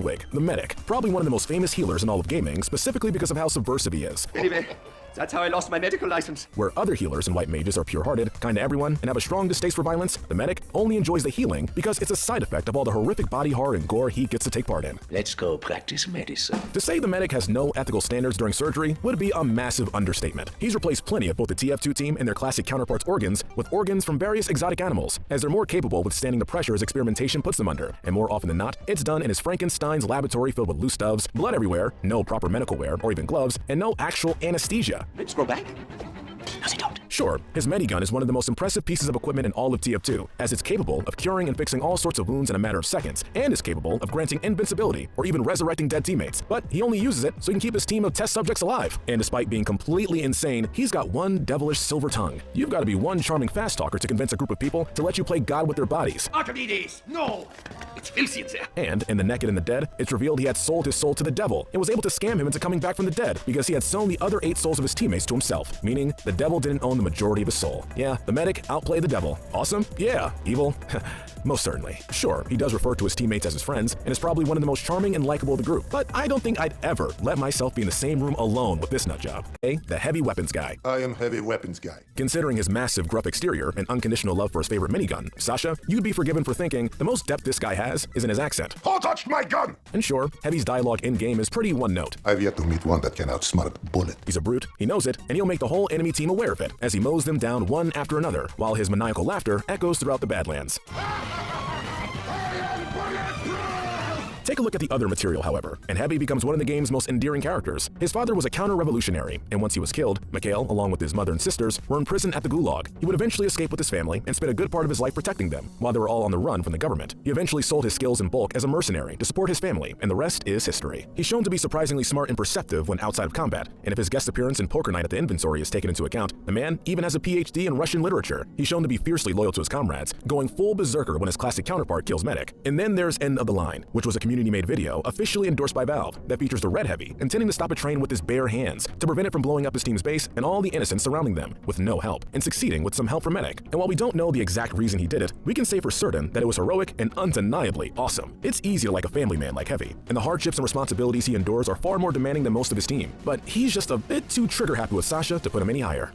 Ludwig, the medic, probably one of the most famous healers in all of gaming, specifically because of how subversive he is. Anyway, that's how I lost my medical license. Where other healers and white mages are pure-hearted, kind to everyone, and have a strong distaste for violence, the medic only enjoys the healing because it's a side effect of all the horrific body horror and gore he gets to take part in. Let's go practice medicine. To say the medic has no ethical standards during surgery would be a massive understatement. He's replaced plenty of both the TF2 team and their classic counterparts' organs with organs from various exotic animals, as they're more capable withstanding the pressures experimentation puts them under, and more often than not, it's done in his Frankenstein's laboratory filled with loose doves, blood everywhere, no proper medical wear or even gloves, and no actual anesthesia. Let's go back. No, they don't. Sure, his Medigun is one of the most impressive pieces of equipment in all of TF2, as it's capable of curing and fixing all sorts of wounds in a matter of seconds, and is capable of granting invincibility or even resurrecting dead teammates. But he only uses it so he can keep his team of test subjects alive. And despite being completely insane, he's got one devilish silver tongue. You've got to be one charming fast talker to convince a group of people to let you play God with their bodies. Archimedes, no! It's filthy in there. And in The Naked and the Dead, it's revealed he had sold his soul to the devil and was able to scam him into coming back from the dead because he had sewn the other 8 souls of his teammates to himself, meaning the devil didn't own the majority of his soul. Yeah, the medic outplayed the devil. Awesome? Yeah. Evil? Most certainly. Sure, he does refer to his teammates as his friends, and is probably one of the most charming and likable of the group, but I don't think I'd ever let myself be in the same room alone with this nutjob. The heavy weapons guy. I am heavy weapons guy. Considering his massive gruff exterior and unconditional love for his favorite minigun, Sasha, you'd be forgiven for thinking the most depth this guy has is in his accent. Who touched my gun? And sure, Heavy's dialogue in-game is pretty one-note. I've yet to meet one that can outsmart a bullet. He's a brute, he knows it, and he'll make the whole enemy team aware of it, as he mows them down one after another, while his maniacal laughter echoes throughout the Badlands. Take a look at the other material, however, and Heavy becomes one of the game's most endearing characters. His father was a counter-revolutionary, and once he was killed, Mikhail, along with his mother and sisters, were in prison at the Gulag. He would eventually escape with his family and spend a good part of his life protecting them, while they were all on the run from the government. He eventually sold his skills in bulk as a mercenary to support his family, and the rest is history. He's shown to be surprisingly smart and perceptive when outside of combat, and if his guest appearance in Poker Night at the Inventory is taken into account, the man even has a PhD in Russian literature. He's shown to be fiercely loyal to his comrades, going full berserker when his classic counterpart kills Medic. And then there's End of the Line, which was a community-made video officially endorsed by Valve that features the Red Heavy intending to stop a train with his bare hands to prevent it from blowing up his team's base and all the innocents surrounding them with no help, and succeeding with some help from Medic. And while we don't know the exact reason he did it, we can say for certain that it was heroic and undeniably awesome. It's easy to like a family man like Heavy, and the hardships and responsibilities he endures are far more demanding than most of his team, but he's just a bit too trigger happy with Sasha to put him any higher.